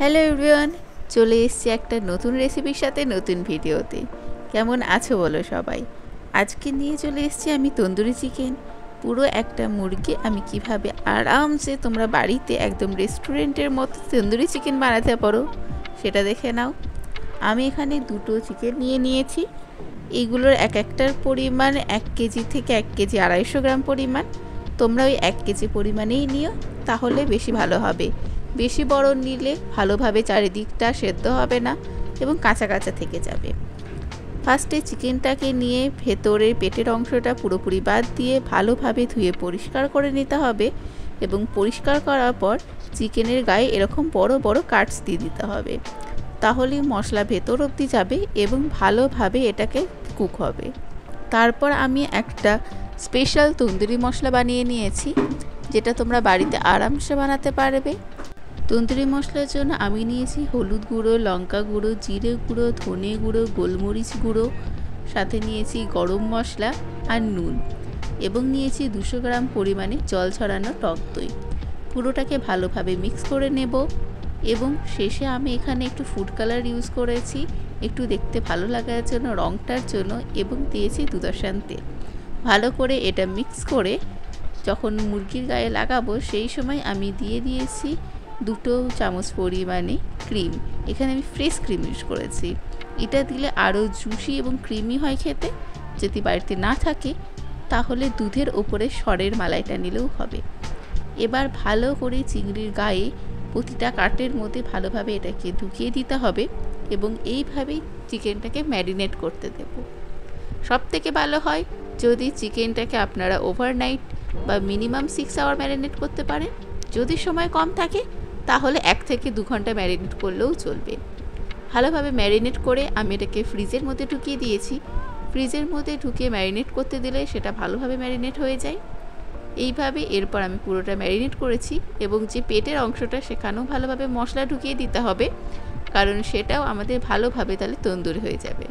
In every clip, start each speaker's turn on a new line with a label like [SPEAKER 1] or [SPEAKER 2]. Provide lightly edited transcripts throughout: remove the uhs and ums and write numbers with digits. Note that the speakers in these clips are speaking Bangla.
[SPEAKER 1] হ্যালো এভরিওয়ান, চলে এসেছি একটা নতুন রেসিপির সাথে নতুন ভিডিওতে। কেমন আছো বলো সবাই? আজকে নিয়ে চলে এসেছি আমি তন্দুরি চিকেন। পুরো একটা মুরগি আমি কিভাবে আরামসে তোমরা বাড়িতে একদম রেস্টুরেন্টের মতো তন্দুরি চিকেন বানাতে পারো সেটা দেখে নাও। আমি এখানে দুটো চিকেন নিয়ে নিয়েছি। এইগুলোর এক একটার পরিমাণ 1 কেজি থেকে 1 কেজি 250 গ্রাম পরিমাণ। তোমরা ওই 1 কেজি পরিমাণেই নিও, তাহলে বেশি ভালো হবে। বেশি বড় নিলে ভালোভাবে চারিদিকটা সেদ্ধ হবে না এবং কাঁচা কাঁচা থেকে যাবে। ফার্স্টে চিকেনটাকে নিয়ে ভেতরের পেটের অংশটা পুরোপুরি বাদ দিয়ে ভালোভাবে ধুয়ে পরিষ্কার করে নিতে হবে এবং পরিষ্কার করার পর চিকেনের গায়ে এরকম বড় বড় কাটস দিয়ে দিতে হবে। তাহলেই মশলা ভেতর অবধি যাবে এবং ভালোভাবে এটাকে কুক হবে। তারপর আমি একটা স্পেশাল তন্দুরি মশলা বানিয়ে নিয়েছি, যেটা তোমরা বাড়িতে আরামসে বানাতে পারবে। তন্দুরি মশলার জন্য আমি নিয়েছি হলুদ গুঁড়ো, লঙ্কা গুঁড়ো, জিরে গুঁড়ো, ধনে গুঁড়ো, গোলমরিচ গুঁড়ো, সাথে নিয়েছি গরম মশলা আর নুন, এবং নিয়েছি 200 গ্রাম পরিমাণে জল ছড়ানো টক দই। পুরোটাকে ভালোভাবে মিক্স করে নেব এবং শেষে আমি এখানে একটু ফুড কালার ইউজ করেছি, একটু দেখতে ভালো লাগার জন্য, রঙটার জন্য, এবং দিয়েছি দুধসান তেল। ভালো করে এটা মিক্স করে যখন মুরগির গায়ে লাগাবো সেই সময় আমি দিয়ে দিয়েছি 2 চামচ পরিমাণে ক্রিম। এখানে আমি ফ্রেশ ক্রিম ইউজ করেছি। এটা দিলে আরও জুসি এবং ক্রিমি হয় খেতে। যদি বাড়িতে না থাকে তাহলে দুধের ওপরে সরের মালাইটা নিলেও হবে। এবার ভালো করে চিংড়ির গায়ে প্রতিটা কাটের মধ্যে ভালোভাবে এটাকে ঢুকিয়ে দিতে হবে এবং এইভাবেই চিকেনটাকে ম্যারিনেট করতে দেব। সবথেকে ভালো হয় যদি চিকেনটাকে আপনারা ওভারনাইট বা মিনিমাম 6 আওয়ার ম্যারিনেট করতে পারেন। যদি সময় কম থাকে তাহলে 1 থেকে 2 ঘন্টা ম্যারিনেট করলেও চলবে। ভালোভাবে ম্যারিনেট করে আমি এটাকে ফ্রিজের মধ্যে ঢুকিয়ে দিয়েছি। ফ্রিজের মধ্যে ঢুকিয়ে ম্যারিনেট করতে দিলে সেটা ভালোভাবে ম্যারিনেট হয়ে যায়। এইভাবে এরপর আমি পুরোটা ম্যারিনেট করেছি এবং যে পেটের অংশটা সেখানেও ভালোভাবে মশলা ঢুকিয়ে দিতে হবে, কারণ সেটাও আমাদের ভালোভাবে তাহলে তন্দুরি হয়ে যাবে।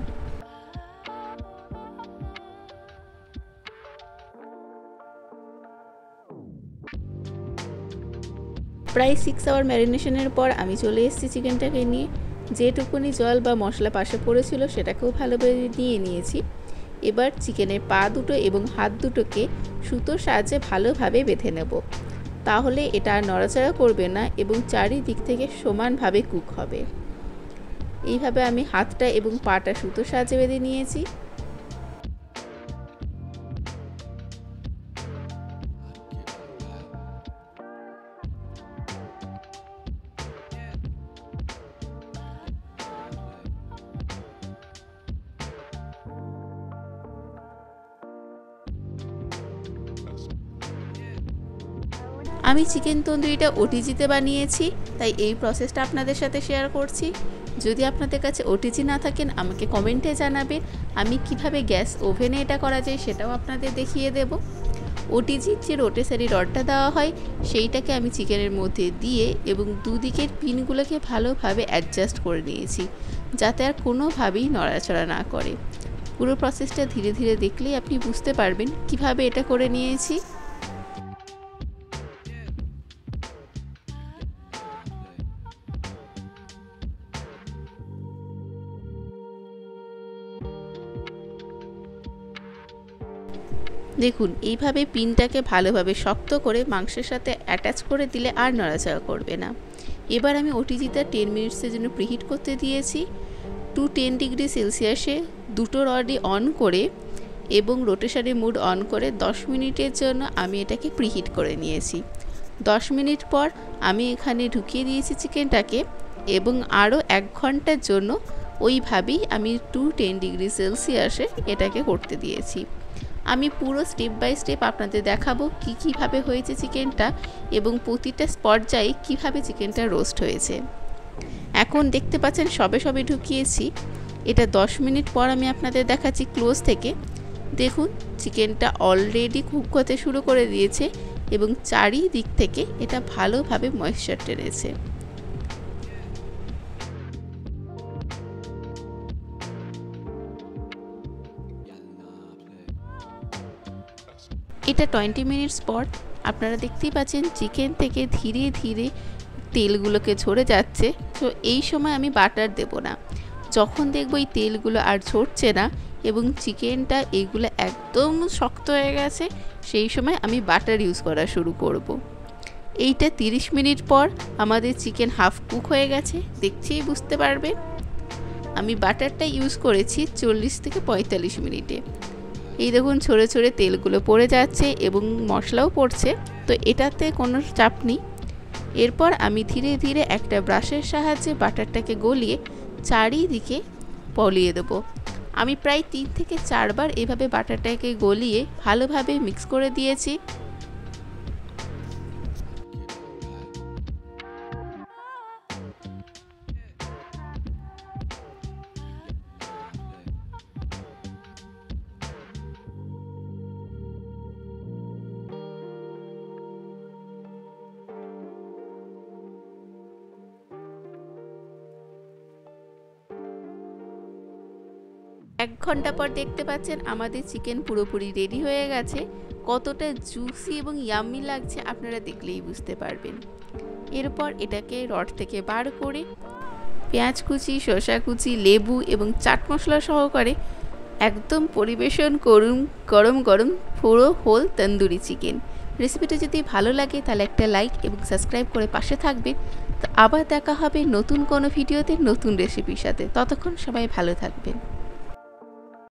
[SPEAKER 1] প্রায় 6 আওয়ার ম্যারিনেশনের পর আমি চলে এসেছি চিকেনটাকে নিয়ে। যেটুকুনি জল বা মশলা পাশে পড়েছিল সেটাকেও ভালোভাবে নিয়ে নিয়েছি। এবার চিকেনের পা দুটো এবং হাত দুটোকে সুতোর সাহায্যে ভালোভাবে বেঁধে নেব, তাহলে এটা আর নড়াচড়া করবে না এবং চারিদিক থেকে সমানভাবে কুক হবে। এইভাবে আমি হাতটা এবং পাটা সুতোর সাহায্যে বেঁধে নিয়েছি। আমি চিকেন তন্দুরিটা ওটিজিতে বানিয়েছি, তাই এই প্রসেসটা আপনাদের সাথে শেয়ার করছি। যদি আপনাদের কাছে ওটিজি না থাকেন আমাকে কমেন্টে জানাবেন, আমি কিভাবে গ্যাস ওভেনে এটা করা যায় সেটাও আপনাদের দেখিয়ে দেব। ওটিজির যে রোটেসারি রডটা দেওয়া হয় সেইটাকে আমি চিকেনের মধ্যে দিয়ে এবং দুদিকের পিনগুলোকে ভালোভাবে অ্যাডজাস্ট করে নিয়েছি, যাতে আর কোনোভাবেই নড়াচড়া না করে। পুরো প্রসেসটা ধীরে ধীরে দেখলেই আপনি বুঝতে পারবেন কিভাবে এটা করে নিয়েছি। দেখুন, এইভাবে পিনটাকে ভালোভাবে শক্ত করে মাংসের সাথে অ্যাটাচ করে দিলে আর নড়াচড়া করবে না। এবার আমি ওটিজিটা 10 মিনিটসের জন্য প্রিহিট করতে দিয়েছি। 210 ডিগ্রি সেলসিয়াসে দুটো রডই অন করে এবং রোটেশনারি মোড অন করে 10 মিনিটের জন্য আমি এটাকে প্রিহিট করে নিয়েছি। 10 মিনিট পর আমি এখানে ঢুকিয়ে দিয়েছি চিকেনটাকে এবং আরও 1 ঘন্টার জন্য ওইভাবেই আমি 210 ডিগ্রি সেলসিয়াসে এটাকে করতে দিয়েছি। আমি পুরো স্টেপ বাই স্টেপ আপনাদের দেখাবো কীভাবে হয়েছে চিকেনটা এবং প্রতিটা পর্যায়ে কীভাবে চিকেনটা রোস্ট হয়েছে। এখন দেখতে পাচ্ছেন সবে ঢুকিয়েছি। এটা 10 মিনিট পর আমি আপনাদের দেখাচ্ছি ক্লোজ থেকে। দেখুন, চিকেনটা অলরেডি কুক হতে শুরু করে দিয়েছে এবং চারিদিক থেকে এটা ভালোভাবে ময়েশ্চার টেনেছে। এটা 20 মিনিটস পর আপনারা দেখতেই পাচ্ছেন চিকেন থেকে ধীরে ধীরে তেলগুলোকে ঝরে যাচ্ছে, তো এই সময় আমি বাটার দেব না। যখন দেখব এই তেলগুলো আর ঝরছে না এবং চিকেনটা এইগুলো একদম শক্ত হয়ে গেছে, সেই সময় আমি বাটার ইউজ করা শুরু করব। এইটা 30 মিনিট পর আমাদের চিকেন হাফ কুক হয়ে গেছে, দেখছেই বুঝতে পারবেন। আমি বাটারটা ইউজ করেছি 40 থেকে 45 মিনিটে। এই দেখুন ছড়ে ছড়ে তেলগুলো পড়ে যাচ্ছে এবং মশলাও পড়ছে, তো এটাতে কোনো চাপ নেই। এরপর আমি ধীরে ধীরে একটা ব্রাশের সাহায্যে বাটারটাকে গলিয়ে চারিদিকে পলিয়ে দেবো। আমি প্রায় 3 থেকে 4 বার এভাবে বাটারটাকে গলিয়ে ভালোভাবে মিক্স করে দিয়েছি। এক ঘন্টা পর দেখতে পাচ্ছেন আমাদের চিকেন পুরোপুরি রেডি হয়ে গেছে। কতটা জুসি এবং ইয়াম্মি লাগছে আপনারা দেখলেই বুঝতে পারবেন। এরপর এটাকে রড থেকে বার করে পেঁয়াজ কুচি, শসা কুচি, লেবু এবং চাট মশলা সহকারে একদম পরিবেশন করুন গরম গরম পুরো হোল তন্দুরি চিকেন। রেসিপিটা যদি ভালো লাগে তাহলে একটা লাইক এবং সাবস্ক্রাইব করে পাশে থাকবেন। তো আবার দেখা হবে নতুন কোনো ভিডিওতে নতুন রেসিপির সাথে। ততক্ষণ সবাই ভালো থাকবেন।